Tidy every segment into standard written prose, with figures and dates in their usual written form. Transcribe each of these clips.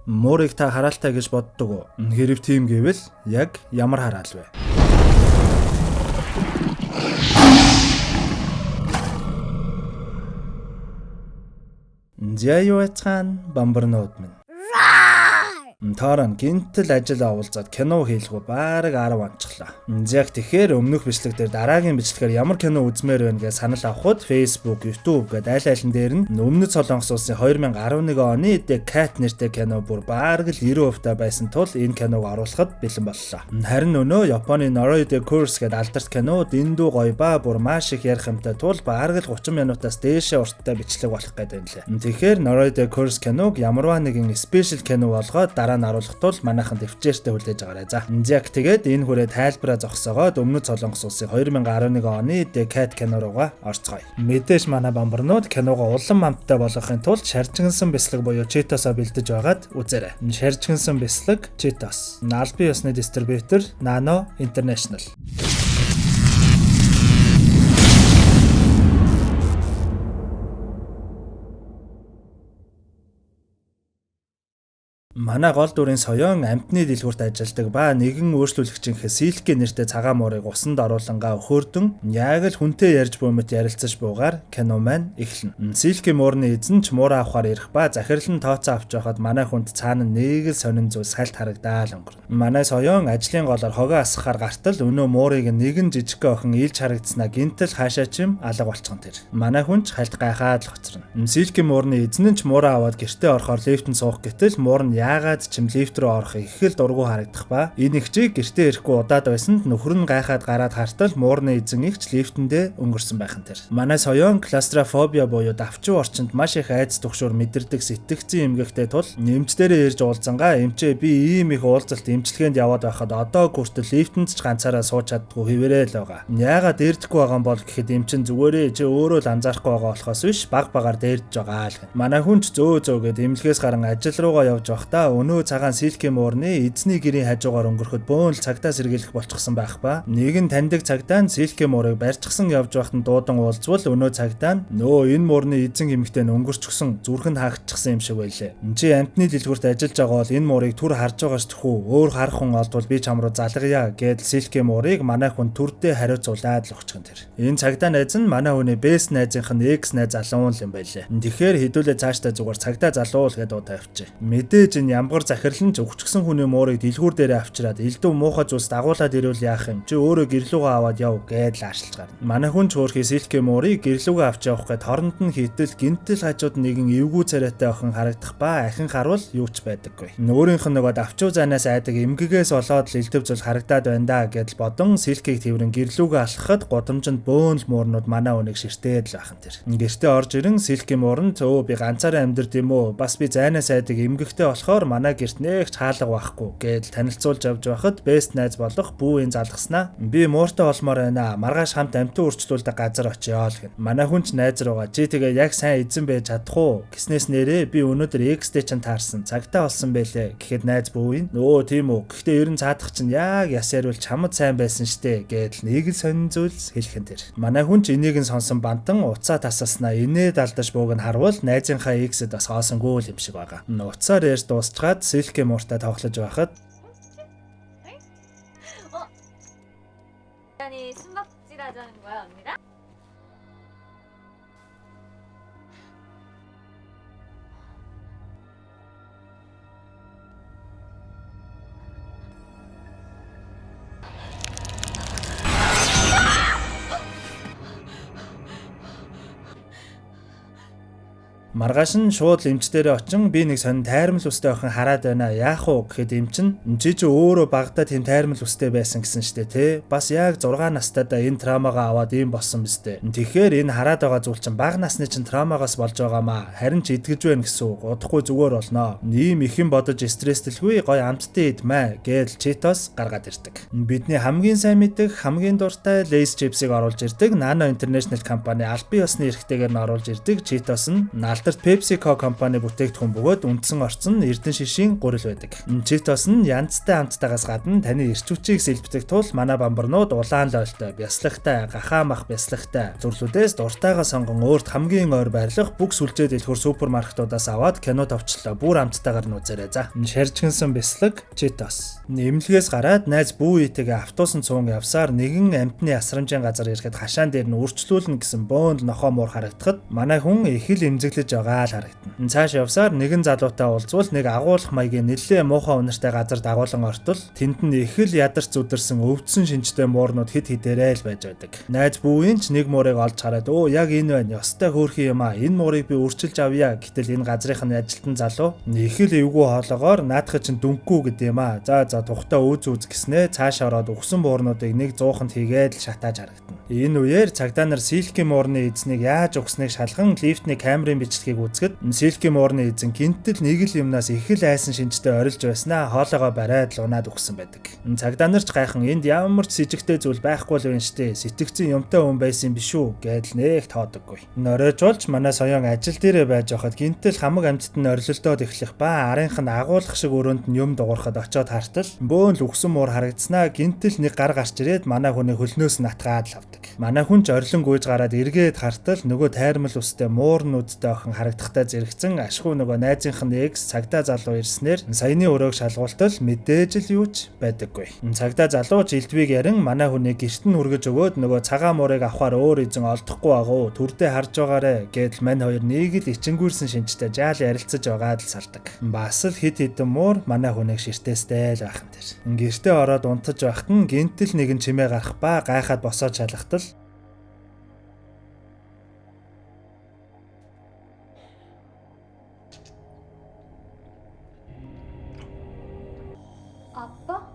Муурыг та хараалтай гэж боддог уу? Хэрэг тийм гэвэл яг ямар хараал вэ? Зяюуцхан бамбарнууд минь. Тоорон гинтэл ажил авуулзаад кино хийлгүү баараг 10 онцглоо. Яг тэгэхээр өмнөх бичлэг дээр дараагийн бичлэгээр ямар кино үзмээр байна гэж санал авахд Facebook, YouTube гээд аль алин дээр нь Өмнөд Солонгос улсын 2011 оны The Cat нэртэй кино бүр баараг л 90% байсан тул энэ киног оруулахад бэлэн боллоо. Харин өнөө Японы Noroi the Curse гээд алдарт кино дэндүү гоё ба бүр маш их ярих юмтай тул баараг л 30 минутаас дээшээ урттай бичлэг болох гэдэг юм лээ. Тэгэхээр Noroi the Curse киног ямарваа нэгэн спешиал кино болгоод дараа нь оруулах тул манайхан төвчээртэй хүлээж аваарай. За. Яг тэгээд энэ хүрээ тайлбараа зогсоогоод Өмнөд Солонгос улсын 2011 оны The Cat кино руугаа орцгоё. Мэдээж манай бамбарнууд киногоо улам амттай болгохын тулд шаржигнсан бяцлаг буюу Cheetos-оо бэлдэж байгаад үзээрэй. Шаржигнсан бяцлаг Cheetos. Албан ёсны дистрибьютор Nano International. Манай гол дүрийн соёон амтны дэлгүүрт ажилладаг ба нэгэн өөрчлөлөгчийнхээ Silke нэртэй цагаан муурыг усанд оруулангаа өхөөрдөн яг л хүнтэй ярьж буймат ярилцаж буугаар кино маань эхэлнэ. Silke муурны эзэн ч муураа авахар ирэх ба захирал нь тооцоо авч байхад манай хүнд цаана нэг л сонин зүйл сальт харагдаал өнгөрнө. Манай соёон ажлын голоор хогоо асахаар гартал өнөө муурыг нэгэн жижигхэн охин ийж харагдсанаа гинтэл хаашаа чим алга болчихсон тэр. Манай хүн ч хальт гайхаад л хоцорно. Silke муурны эзэн нь ч муураа аваад гэртээ орохоор лифтэнд суух гэтэл муур нь яагаад ч юм лифт рүү орох их л дургу харагдах ба энэ их чиг гэртээ ирэхгүй удаад байсанд нөхөр нь гайхаад гараад хартал муурны эзэн ихч лифтэндээ өнгөрсөн байхан тэр. Манай соёон клаустрофобия буюу давчуу орчинд маш их айц түгшүүр мэдэрдэг сэтгцэн эмгэгтэй тул нэмждэрээ ирж уулзангаа эмчээ би ийм их уулзалт эмчилгээнд яваад байхад одоо хүртэл лифтэнд ч ганцаараа сууж чаддгүй хэвээрээ л байгаа. Яагаад дээрдэхгүй байгаа юм бол гэхэд эмчин зүгээрээ чи өөрөө л анзаарахгүй байгаа болохоос биш баг багаар дээрдэж байгаа л гэн. Манай хүн ч зөө гэд эмнэлгээс гарan ажил руугаа явж та өнөө цагаан Silke муурны эзний гэрийн хажуугаар өнгөрөхөд бөөн л цагтаа сэргийлэх болчихсон байх ба нэгэн таньдаг цагтаа Silke муурыг барьчихсан явж байхад дуудан уулзвал өнөө цагтаа нөө энэ муурны эзэн хэмэгтэй нь өнгөрчихсөн зүрхэнд хаагдчихсан юм шиг байлээ. Чи амтны дэлгүүрт ажиллаж байгаа бол энэ муурыг түр харж байгаа ш тэхүү өөр харах хүн олдвол би чам руу залгая гэд Silke муурыг манай хүн түрдээ хариуцуулаад л өгчихөн тэр. Энэ цагтаа найз нь манай хүний best найзынх нь X найз залуун юм байлээ. Тэгэхээр хэдүүлээ цаашдаа зүгээр цагтаа залуул гэдээ удаа авчи. Мэдээж ямгар захирал нь өвчгсөн хүний муурыг дэлгүүр дээрээ авчираад элдв муухай зүйлс дагуулад ирвэл яах юм чи өөрөө гэрлүүгээ аваад яв гэж аашлж гарна. Манай хүн ч өөрхий Silke муурыг гэрлүүгээ авч явах гэд хоронд нь хийтэл гинтэл хажууд нэгэн эвгүй царайтай охин харагдах ба ахин харуул юу ч байдаггүй. Өөрийнх нь нөгөө давчуу занаас айдаг эмгэгээс олоод л элдв зүйл харагдаад байна да гэдэл бодон Silke-г тэрэн гэрлүүгээ алхахад годомжинд бөөн л муурнууд манай үнийг ширтээд л байхан тэр. Гэртээ орж ирэн Silke муурн зөө би ганцаараа амьдард юм уу бас би зайнаас айдаг эмгэгтэй болохоор манай гэрт нэгч хаалга байхгүй гэдэл танилцуулж авч байхад best найз болох бүүийн залгаснаа би мууртай олмоор байна маргааш хамт амтан үрчлүүлдэг газар очиё л гэн. Манай хүн ч найз руугаа чи тэгээ яг сайн эзэн байж чадах уу гэснээс нэрээ би өнөөдөр X-тэй ч таарсан цагтаа болсон байлээ гэхэд найз бүүийн нөө тийм үү гэхдээ ерэн цаадах чинь яг яс яривал чамд сайн байсан штэ гэдэл нэг л сонин зүйлс хэлхэн тэр. Манай хүн ч энийг нь сонсон бантан уцаа тасаснаа инээд алдаж бууг нь харвал найзынхаа X-эд бас хоосонгүй юм шиг байгаа. Уцаар ярьж дуусчаад Silke мууртай тоглож байхад 아니 숨바꼭질하자는 거야 언니랑? Маргааш нь шууд эмч дээрээ очин би нэг сонин тайрамл үстэй охин хараад байна. Яах уу гэхэд эмчин чи ч өөрөө багтаа тийм тайрамл үстэй байсан гэсэн штэ тий. Бас яг 6 настайдаа энэ травмагаа аваад ийм болсон мэт. Тэгэхээр энэ хараад байгаа зүйл чинь бага насны чинь травмагаас болж байгаамаа. Харин ч идгэж байна гэсэн үг. Удахгүй зүгээр болноо. Ийм ихэн бодож стрессдэлгүй гоё амттай идмэ гээл Cheetos гаргаад ирдэг. Бидний хамгийн сайн мэддэг, хамгийн дуртай Lay's чипсыг оруулж ирдэг Nano International компани албан ёсны эрхтэйгээр нь оруулж ирдэг Cheetos нь алтарт PepsiCo компани бүтээгдэхүүн бөгөөд үндсэн орчин Эрдэнэ шишийн гурил байдаг. Cheetos нь янзтай хамттайгаас гадна таны эрч хүчийг сэлбдэг тул манай бамбарнууд улаан лойлтой, бяслагтай, гахаамах бяслагтай зүрлүүдээс дуртайгаа сонгон өөрт хамгийн ойр байрлах бүх сүлжээ дэлгүүр супермаркетуудаас аваад кино товчлоо бүр хамттайгаар нь үзээрэй за. Шаржигнсан бяслаг Cheetos. Нэмлэгээс гараад найз бүү ийтэйгээ автобусан цуун явсаар нэгэн амтны асрамжийн газар ирэхэд хашаан дээр нь үрчлүүлнэ гэсэн бөөнд нохоо муур харагдахад манай хүн их л эмзэглэж байгаа л харагдана. Цааш явсаар нэгэн залуутай уулзвал нэг агуулах маягийн нэлээд муухай үнэртэй газар дагуулan ортол тэнд нь их л ядарч зүдэрсэн өвдсөн шинжтэй муурнууд хэд хэдээрээ л байж байдаг. Найз бүүийн ч нэг муурыг олж хараад өө яг энэ байна. Ёстой хөөрхий юм аа. Энэ муурыг би үрчилж авъя. Гэтэл энэ газрынх нь ажилтан залуу их л эвгүй хоолоогоор наадах чинь дүнхгүй гэдэм юм аа. За тухтаа үз гэснээ цааш ороод өгсөн буурнуудыг нэг 100-нд хийгээд л шатааж харагдана. Энэ үеэр цагдаа нар силкийн муурны эзнийг яаж угсныг шалган лифтний камерын бичлэгийг үзэхэд силкийн муурны эзэн гинтэл нэг л юмнаас их л айсан шинжтэй орилж байснаа хоолоогоо бариад л унаад өгсөн байдаг. Цагдаа нар ч гайхан энд ямар ч сэжигтэй зүйл байхгүй л байна штэ. Сэтгцэн юмтай хүн байсан биш үү гэдэл нэг тоодоггүй. Норойж болж манай соён ажил дээрээ байж байхад гинтэл хамаг амьтад нь орилолдоод эхлэх ба арынх нь агуулах шиг өрөөнд нь юм дуурахад очоод хартал бөөн л өгсөн муур харагдснаа гинтэл нэг гар гарч ирээд манай хүний хөлнөөс нь атгаад л авдаг. Манай хүн ч орлон гүйж гараад эргээд хартал нөгөө тайрмал үстэй муур нүдтэй охин харагдахтай зэрэгцэн ашгүй нөгөө найзынх нь экс цагдаа залуу ирснээр саяны өрөөг шалгуултал мэдээж л юуч байдаггүй. Цагдаа залуу жилдвиг ярин манай хүнийг гэрт нь хүргэж өгөөд нөгөө цагаан муурыг авахар өөр эзэн олдохгүй агуу төрдөө харж байгаарэ гэдэл мань хоёр нэг л ичингүүрсэн шинжтэй жаал ярилцаж байгаад л салдаг. Бас л хит хитэн муур манай хүнийг ширтээстэй л байхан тэр. Гэртээ ороод унтаж байхад нь гинтэл нэгэн чимээ гарах ба гайхаад босоод шалгахтал 아빠?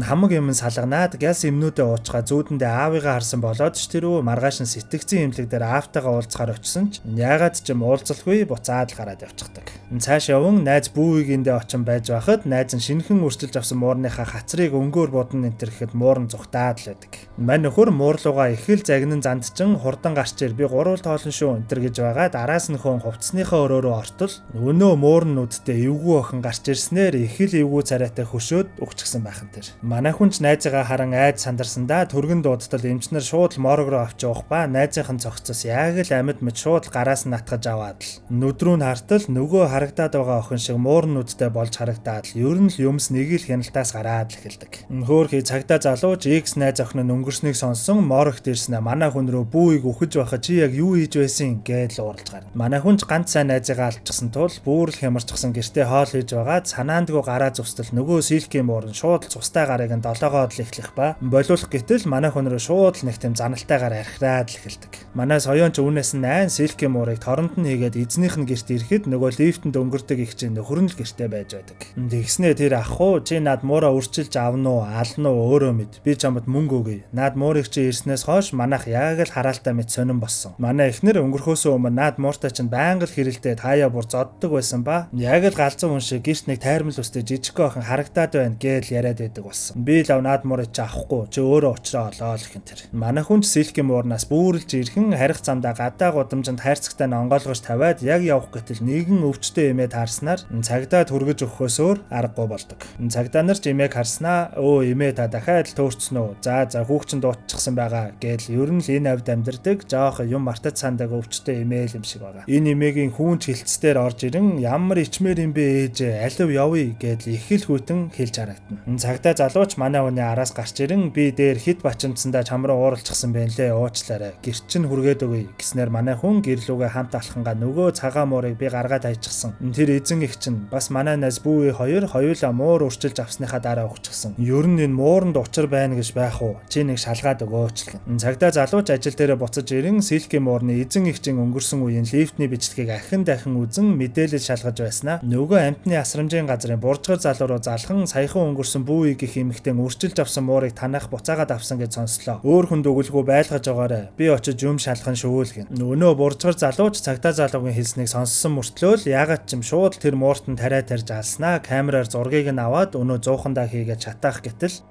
хамаг юм салганаад газ эмнүүдээ уучгаа зүүдэндээ аавыгаа харсан болоод ч тэрөө маргааш нь сэтгцэн имлэг дээр аавтайгаа уулзахаар очисон ч яагаад ч юм уулзалгүй буцаад л гараад явчихдаг. Цааш яван найз бүүигэндээ очин байж байхад найз нь шинхэн үрчилж авсан муурныхаа хацрыг өнгөөр бодон энтер гэхэд муурн зүхтаад л байдаг. Мань нөхөр муурлууга их л загнан зандчин хурдан гарч ир би гурвал тоолно шүү энтер гэж байгаад араас нь хүн хувцсныхаа өрөөрөө ортол өнөө муурн нүдтэй эвгүй охин гарч ирснээр их л эвгүй царайтай хөшөөд өгчихсэн байхан тэр. Манай хүн ч найзыгаа харан айд сандарсандаа түргэн дуудтал эмчнэр шууд морг руу авч явах ба найзынх нь цогцос яг л амьд мэд шууд гараас нь натгаж аваад л нүдрүү нь хартал нөгөө харагдаад байгаа охин шиг муурн нүдтэй болж харагдаад л ер нь л юмс нэг л хяналтаас гараад л эхэлдэг. Хөөхий цагдаа залууж X найз охин нь өнгөрснийг сонсон моргт ирснэ манай хүн рүү бүүийг үхэж байхад чи яг юу хийж байсан гэдэл ууралж гарна. Манай хүн ч ганц сайн найзыгаа алдчихсан тул бүр л хямарчихсан гэртээ хоол хийж байгаад санаандгүй гараа зүстэл нөгөө силкийн муурн шууд цустай гарыг нь долоогоод л эхлэх ба болиулах гэтэл манай хүн рүү шууд л нэг тийм заналтайгаар архираад л эхэлдэг. Манай соёон ч үүнээс нь айн силкийн муурыг торонд нь хийгээд эзнийх нь гэрт ирэхэд нөгөө лифтэнд өнгөрдөг их чинь нөхөр нь л гэртээ байж байдаг. Тэгснээ тэр ах уу чи над муураа үрчилж авна уу ална уу өөрөө мэд. Би чамд мөнгө өгье. Над муурыг чи ирснээс хойш манайх яг л хараалтаа мэд сонирн болсон. Манай эхнэр өнгөрөхөөс өмнө над мууртай чинь байнга л хэрэлдээд хаяа бүр зоддог байсан ба яг л галзуу хүн шиг гэрт нэг тайрмал үстэй жижиг охин харагдаад байна гэж яриад байдаг болсон. Би л над муурыг чи авахгүй чи өөрөө уучраа олоо л гэх юм тэр. Манай хүн ч силкийн муурнаас бүүрлж ирхэн харих замдаа гадаа гудамжинд хайрцагтай онгойлгож тавиад яг явах гэтэл нэгэн өвчтөе эмээ таарснаар цагдаа түргэж өгөхөөс өөр аргагүй болдог. Цагдаа нар ч эмээг харснаа өө эмээ та дахиад л төөрцөн үү? За хүүхчин дуутчихсан байгаа гэдэл ер нь л энэ авд амьдэрдэг жоох юм мартаж сандаг өвчтөе эмээ л юм шиг байгаа. Энэ эмээгийн хүүнч хилцээр орж ирэн ямар ичмээр юм бэ ээж алив явъя гэдэл их л хүйтэн хэлж харагдана. Цагдаа залууч манай хүний араас гарч ирэн би дээр хит бачимдсандаа чам руу ууралчихсан байна лээ уучлаарай. Гэрч нь хүргээд өгье гэснээр манай хүн гэрлүүгээ хамт алхангаа нөгөө цагаан муурыг би гаргаад хайчихсан. Тэр эзэн их чинь бас манай найз бүү хоёулаа муур урчилж авсныхаа дараа өгчихсэн. Ер нь энэ мууранд учир байна гэж байх уу? Чи нэг шалгаад өгөөч гэн. Цагдаа залууч ажил дээрээ буцаж ирэн силкийн муурны эзэн их чинь өнгөрсөн үеийн лифтний бичлэгийг ахин дахин үзэн мэдээлэл шалгаж байснаа нөгөө амтны асрамжийн газрын буржгар залуу руу залхан саяхан өнгөрсөн бүү их их эмэгтэй үрчилж авсан муурыг танах буцаагаад авсан гэж сонслоо. Өөр хүнд өгөлгүй байлгаж байгаарэ. Би очиж юм шалгах нь шүү л гин. Өнөө буржгар залууч цагдаа залуугийн хэлснийг сонссон мөртлөө яагаад ч юм шууд тэр мууртан тариа тарьж алснаа. Камераар зургийг нь аваад өнөө 100-андаа хийгээд чатаах гэтэл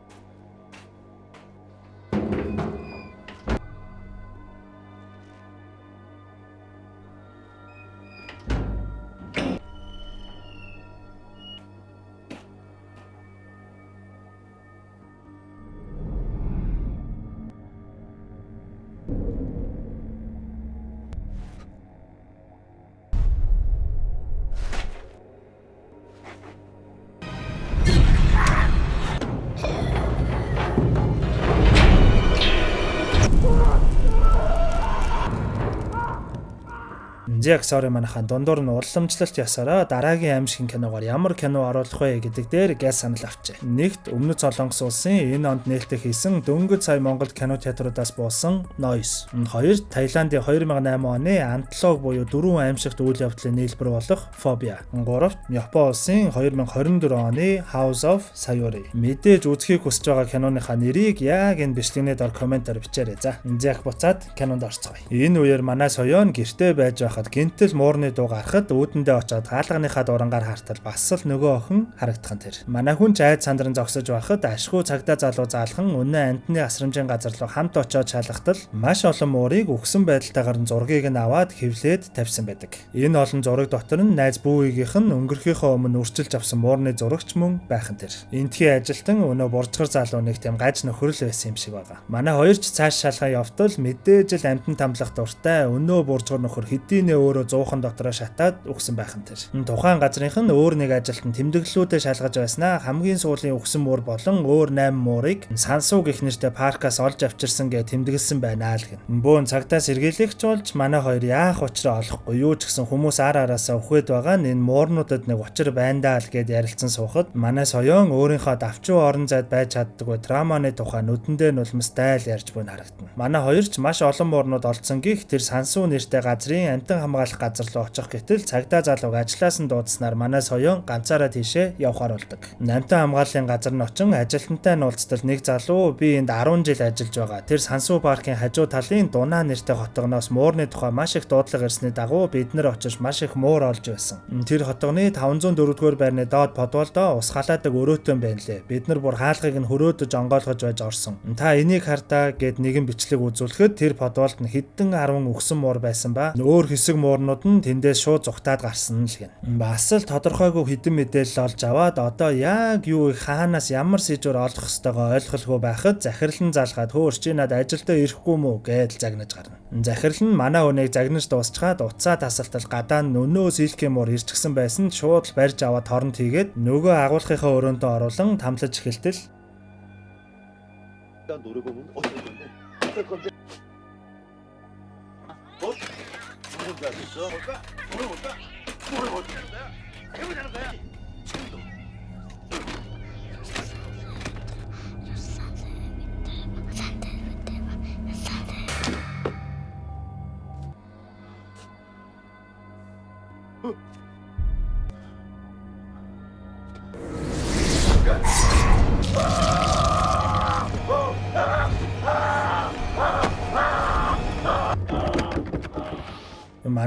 Зэг sorry манайхан дундуур нь уламжлалт ясаараа дараагийн аим шиг киногоор ямар кино оруулах вэ гэдэг дээр газ санал авчээ. Нэгт өмнөд Солонгос улсын энэ онд нээлттэй хийсэн дөнгөж сая Монгол кино театруудаас буусан Noise. Хоёрт Таиландын 2008 оны антлог буюу 4 аимшигт үйл явдлын нийлбэр болох Phobia. Гуравт Япон улсын 2024 оны House of Sayuri. Мэдээж үзхийг хүсэж байгаа киноныхаа нэрийг яг энэ бичлэгний дор комментээр бичээрэй за. Зэг буцаад кинонд орцгоё. Энэ үеэр манай соёон гэртээ байж байхад гинтэл муурны дуу гарахад үүдэндээ очиод хаалганыхаа дурангаар хартал бас л нөгөө охин харагдах нь тэр. Манай хүн ч айд сандран зогсож байхад ашгүй цагдаа залуу заалхан өнөө амтны асрамжийн газар руу хамт очиод шалгахтал маш олон муурыг өгсөн байдалтайгаар зургийг нь аваад хэвлээд тавьсан байдаг. Энэ олон зураг дотор нь найз бүүгийнх нь өнгөрөхийнхөө өмнө үрчилж авсан муурны зурагч мөн байх нь тэр. Энтхий ажилтан өнөө буржгар залууныг тэм гаж нөхрөл байсан юм шиг байгаа. Манай хоёр ч цааш шалгаа явтал мэдээж л амтан тамлах дуртай өнөө буржгар нөхөр хэдийнэ өөрөө 100хан дотроо шатаад өгсөн байх нь тэр. Тухайн газрынх нь өөр нэг ажилтан тэмдэглэлүүдэд шалгаж байснаа хамгийн сүүлийн өгсөн муур болон өөр 8 муурыг сансуу гэх нэртэй паркаас олж авчирсан гэ тэмдэглэсэн байна л гэн. Бөөн цагтаас сэргийлэгч болж манай хоёр яах учраа олохгүй юу ч гэсэн хүмүүс ар араасаа өхөд байгаа нь энэ муурнуудад нэг учир байна даа л гэд ярилцсан суухад манай соёон өөрийнхөө давчуу орон зайд байж чаддаггүй драманы тухай нүдэндээ нулимстай л ярьж буйн харагдана. Манай хоёр ч маш олон муурнууд олдсон гих тэр сансуу нэртэй газрын амтан хамгаалах газар руу очих гэтэл цагдаа залууг ажлаас нь дуудснаар манай соёон ганцаараа тийшээ явхаар болдог. Амтан хамгааллын газар нь очин ажилтнтай нь уулзтал нэг залуу би энд 10 жил ажиллаж байгаа. Тэр сансуу паркийн хажуу талын Дунаа нэртэй хотгоноос муурны тухай маш их дуудлага ирсний дагуу бид нар очиж маш их муур олж байсан. Тэр хотгоны 504-р байрны доод подволдоо ус халаадаг өрөөтөн байна лээ. Бид нар бүр хаалгыг нь хөрөөдөж онгойлгож байж орсон. Та энийг хартаа гэд нэгэн бичлэг үзүүлэхэд тэр подволд нь хэдэн 10 өгсөн муур байсан ба өөр хэсэг муурнууд нь тэндээс шууд зүгтаад гарсан л гэн. Бас л тодорхойгүй хэдэн мэдээлэл олж аваад одоо яг юу хаанаас ямар сэжвэр олох ёстойгоо ойлгохгүй байхад захирлан залгаад хөөш чи над ажилдаа ирэхгүй мүү гэдэл загнаж гарна. Захирал нь манай хүнийг загнаж дуусчаад уцаа тасалтал гадаа өнөө силкийн муур ирчихсэн байсан шууд барьж аваад хоронд хийгээд нөгөө агуулгынхаа өрөөндөө оруулан тамлаж эхэлтэл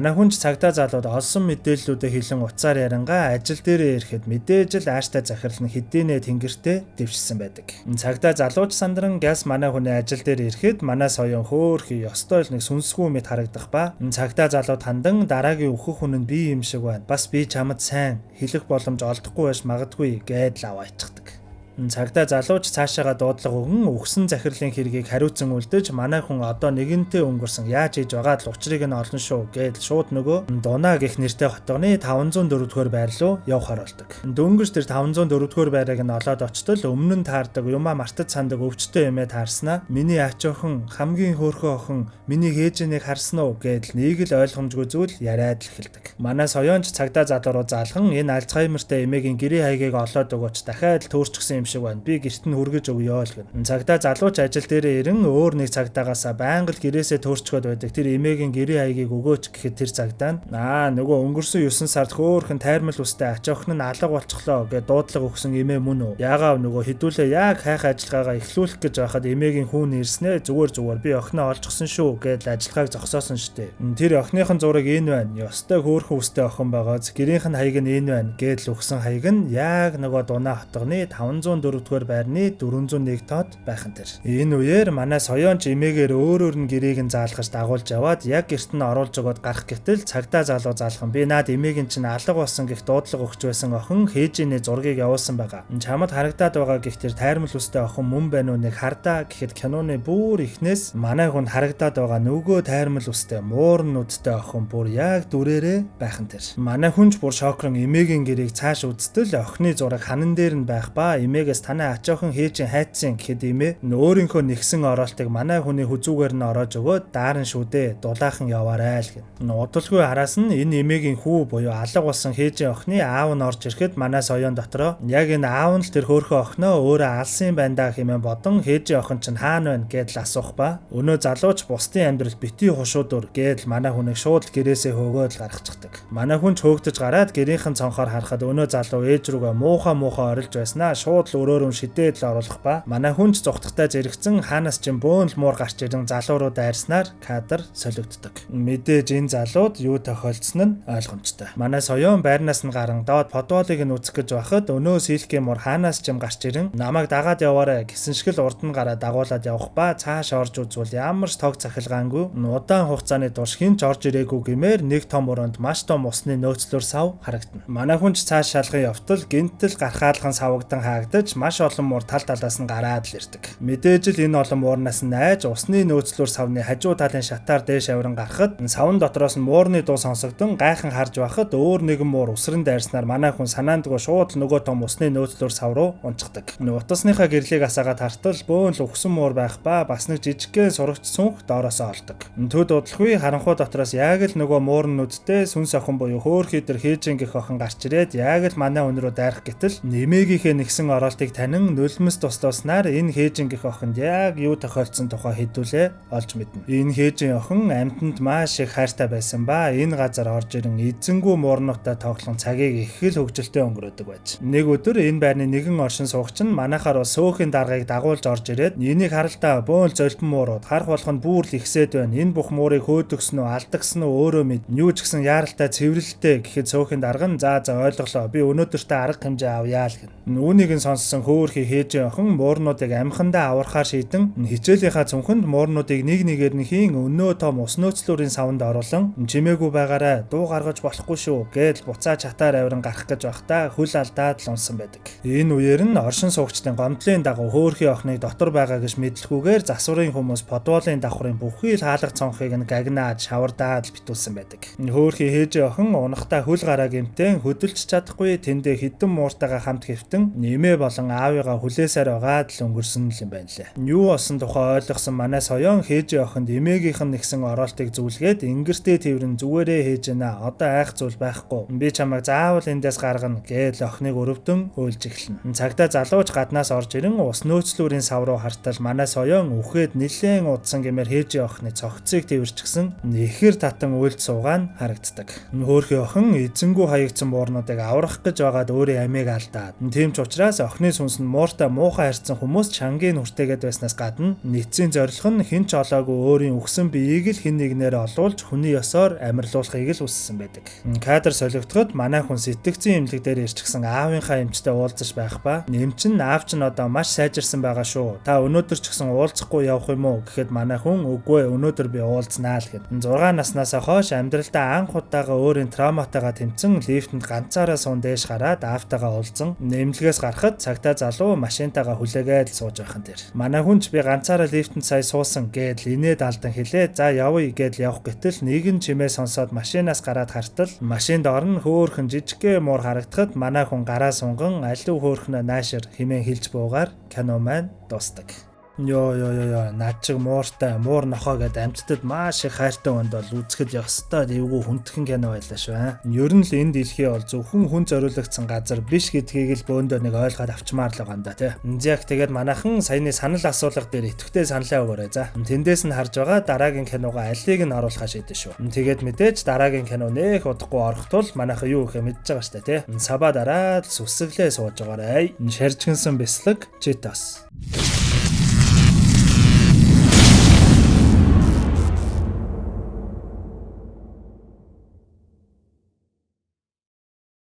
манай хүн ч цагдаа залууд олсон мэдээллүүдээ хэлэн уцаар ярангаа ажил дээрээ ирэхэд мэдээж л ааштай захирал нь хэдийнэ тэнгэртээ дэвшсэн байдаг. Цагдаа залууч сандран газ манай хүний ажил дээр ирэхэд манай соёон хөөхий ёстой л нэг сүнсгүй мэт харагдах ба цагдаа залууд хандан дараагийн өөхөх хүн нь би юм шиг байна. Бас би чамд сайн хэлэх боломж олдохгүй байж магадгүй гэдэл аваачдаг. Цагдаа залууч цаашаага дуудлага өгөн өгсөн захирлын хэргийг хариуцсан үлдэж манай хүн одоо нэгэнтээ өнгөрсөн яаж хийж байгаад л учрыг нь олно шүү гэдэл шууд нөгөө Дунаа гэх нэртэй хотгоны 504-р байр руу явхаар болдог. Дөнгөж тэр 504-р байрыг нь олоод очтол өмнө нь таардаг юмаа мартаж сандаг өвчтөе юмээ таарснаа миний ач охин хамгийн хөөрхөн охин миний хээжэнийг харсан уу гэдэл нэг л ойлгомжгүй зүйл яриад л эхэлдэг. Манай соёонч цагдаа залуу руу заалхан энэ Альцгеймертэй эмээгийн гэрээ хаягийг олоод өгөөч дахиад л төөрчихсөн юм шиг байна. Би гэрт нь хүргэж өгье л гэн. Цагдаа залууч ажил дээрээ ирэн өөр нэг цагдаагаас байнга л гэрээсээ төрчгöd байдаг. Тэр эмээгийн гэрээ хаягийг өгөөч гэхэд тэр цагдаа нь нөгөө өнгөрсөн 9 сард хөөхөн тайрмал үстэй ач охин нь алга болчихлоо гэж дуудлага өгсөн эмээ мөн үү? Яагаад нөгөө хідүүлээ яг хайх ажиллагаагаа эхлүүлэх гэж байхад эмээгийн хүн ирснэ зүгээр би охиноо олжчихсан шүү гэж ажиллагааг зогсоосон штэ. Тэр охиныхон зураг энэ байна. Ёстой хөөхөн үстэй охин байгааз гэрийнх нь хаяг нь энэ байна гэж өгсөн хаяг нь яг нөгөө Дунаа хотгоны 504 дугаар байрны 401 тоод байхан тэр. Энэ үеэр манай соёонч эмээгээр өөрөөр нь гэрээг нь заалгаж дагуулж яваад яг гэрт нь оруулж өгöd гарах гэтэл цагдаа залуу заалхан би наад эмээгийн чинь алга болсон гэх дуудлага өгч байсан охин хээжиний зургийг явуулсан байгаа. Чамд харагдаад байгаа гэх тэр тайрмал үстэй охин мөн байна уу нэг хардаа гэхэд киноны бүр ихнээс манай хүнд харагдаад байгаа нөгөө тайрмал үстэй муурн нүдтэй охин бүр яг дүрээрээ байхан тэр. Манай хүнч бүр шокрон эмээгийн гэрийг цааш үзтэл охины зураг ханан дээр нь байх ба эмээгээс танай ач охин хээжин хайцсан гэхэд эмээ өөрийнхөө нэгсэн оролтыг манай хүний хүзүүгээр нь ороож өгөөд дааран шүдээ дулаахан яваарай л гэн. Удалгүй араас нь энэ эмээгийн хүү буюу алга болсон хээжин охины аав нь орж ирэхэд манай соёон дотроо яг энэ аав нь л тэр хөөхөн охиноо өөрөө алсан юм байна да хэмээн бодон хээжин охин чинь хаана байна гэдэл асуух ба өнөө залууч бусдын амьдрал бити хушууdur гэдэл манай хүнийг шууд гэрээсээ хөөгөөд гаргачихдаг. Манай хүн ч хөөгдөж гараад гэрийнхэн цонхоор харахад өнөө залуу ээж рүүгээ муухай орилж байснаа шууд л өрөөрөн шидээд л оруулах ба манай хүн ч зүгтгтаа зэрэгцэн хаанаас ч бөөн л муур гарч ирэн залуу руу дайрснаар кадр солигддог. Мэдээж энэ залууд юу тохиолдсон нь ойлгомжтой. Манай соёон байрнаас нь гарan доод подволыг нь үзэх гэж байхад өнөө сэлкийн муур хаанаас ч гарч ирэн намайг дагаад яваарэ гэсэн шиг л урд нь гараа дагуулад явах ба цааш орж үзвэл ямар ч тог цахилгаангүй удаан хугацааны турш хинч орж ирээгүй гэмээр нэг том өрөөнд маш том усны нөөцлөөр сав харагдана. Манай хүн ч цааш шалган явтал гинтэл гархаалхан савагдан хаагдаж маш олон муур тал талаас нь гараад л ирдэг. Мэдээж л энэ олон муурнаас нь найж усны нөөцлөөр савны хажуу талын шатаар дээш авиран гарахад савн дотроос нь муурны дуу сонсогдсон гайхан харж байхад өөр нэгэн муур усран дайрснаар манай хүн санаандгүй шууд нөгөө том усны нөөцлөөр сав руу унцдаг. Утасныхаа гэрлийг асаагаад хартал бөөн л өгсөн муур байх ба бас нэг жижигхэн сурагч сүнх доороосоо олдог. Төд удалгүй харанхуй дотроос яг л нөгөө муурн нүдтэй сүнс охин буюу хөөхий тэр хээжин гэх охин гарч ирээд яг л манай хүн рүү дайрах гэтэл нэмээгийнхээ нэгсэн оролтыг танин нулимс туслууснаар энэ хээжин гэх охинд яг юу тохиолдсон тухай хэдүүлээ олж мэднэ. Энэ хээжин охин амьтанд маш их хайртай байсан ба энэ газар орж ирэн эзэнгүү муурнуудтай тоглон цагийг их л хөвгөлтэй өнгөрөөдөг байж. Нэг өдөр энэ байрны нэгэн оршин суугч нь манайхаар сөөхөн даргаыг дагуулж орж ирээд энийг харалтаа бөөн золбон муурууд харах болгонд бүр л ихсээд байна. Энэ бүх муурыг хөөдөгсөн үү алдагсан уу өөрөө мэд. Юу ч гэсэн яаралтай цэвэрлэлтэй гэхэд сөөхөн дарга нь за ойлголоо. Би өнөөдөртөө арга хэмжээ авъя л гэн. Үүнийг нь сонссон хөөхий хээжин охин муурнуудыг амхандаа аврахаар шийдэн хичээлийнхаа цүнхэнд муурнуудыг нэг нэгээр нь хийн өнөө том ус нөөцлүүрийн савнд оруулан чимээгүй байгаарай дуу гаргаж болохгүй шүү гэж буцаа чатаар авиран гарах гэж байхдаа хөл алдаад л унсан байдаг. Энэ үеэр нь оршин суугчдын гомдлын дагуу хөөхий охиныг дотор байгаа гэж мэдлэхгүйгээр засварын хүмүүс подволын давхрын бүхий л хаалга цонхыг нь гагнаад шавардаад л битүүлсэн байдаг. Хөөхий хээжин охин унахтаа хөл гараа гэмтэн хөдөлж чадахгүй тэндээ хідэн мууртайгаа хамт хэвтэн нэмээ болон аавыгаа хүлээсээр байгаад л өнгөрсөн юм байна лээ. Юу болсон тухай ойлгосон манай соёон хээжин охинд эмээгийнх нь нэгсэн оролтыг зүйлгээд ингэртэй тэрэн зүгээрээ хийж байна. Одоо айх зүйл байхгүй. Би чамайг заавал эндээс гаргана гэж охиныг өрөвдөн хөөлж эхэлнэ. Цагдаа залууч гаднаас орж ирэн ус нөөцлүүрийн сав руу хартал манай соёон үхээд нэлээд удсан гэмээр хээжин охины цогцыг тэрчгсэн нэхэр татан үйлд суугаа нь харагддаг. Хөөхий охин эзэнгүү хаягдсан муурнуудыг аврах гэж байгаад өөрийн амийг алдаад. Тийм ч учраас охины сүнс нь мууртай муухай харьцсан хүмүүс чангийн хүртээгээд байснаас гадна нийцийн зорилго нь хэн ч олоогүй өөрийн өгсөн биеийг л хэн нэгнээр олуулж хүний ёсоор амьрлуулахыг л хүссэн байдаг. Кадр солигдоход манай хүн сэтгцэн эмнэлэг дээр ирчихсэн аавынхаа эмчтэй уулзаж байх ба нэмч нь аав чинь одоо маш сайжирсан байгаа шүү. Та өнөөдөр ч гэсэн уулзахгүй явах юм уу гэхэд манай хүн үгүй өнөөдөр би уулзнаа л гэд. 6 наснаас хойш амьдралдаа анх удаага өөрийн травматайгаа тэмцэн лифтэнд ганцаараа суун дээш гараад аавтайгаа уулзсан. Нэмлэгээс гарахад цагдаа залуу машинтайгаа хүлээгээд сууж байхын тэр. Манай хүн ч би ганцаараа лифтэнд сая суусан гэдэл инээд алдан хэлээ. За явъя гэдэл явах гэтэл нэгэн чимээ сонсоод машинаас гараад хартал машинд орно хөөхөн жижигхэн муур харагдахад манай хүн гараа сунган алив хөөхнөө наашир хэмээн хэлж буугаар кино маань дуустдаг. Йоо над чиг мууртай муур нохоо гэдэг амьтдад маш их хайртай хүнд бол үзэхэд яг өстой эвгүй хүндхэн кино байлаа шүү. Ер нь л энэ дэлхий бол зөвхөн хүн зориулагдсан газар биш гэдгийг л бөөндөө нэг ойлгоод авчмаар л байгаа юм да тий. Яг тэгээд манайхан саяны санал асуулга дээр идэвхтэй саналаа өгөөрэй за. Тэндээс нь харж байгаа дараагийн киногоо алийг нь оруулахаа шийдэн шүү. Тэгээд мэдээж дараагийн кино нэх удахгүй орох тул манайхан юу гэхэ мэдж байгаа штэ тий. Сабаа дараад сүсэглээ сууж байгаарай. Шаржгэнсэн бяцлаг Cheetos.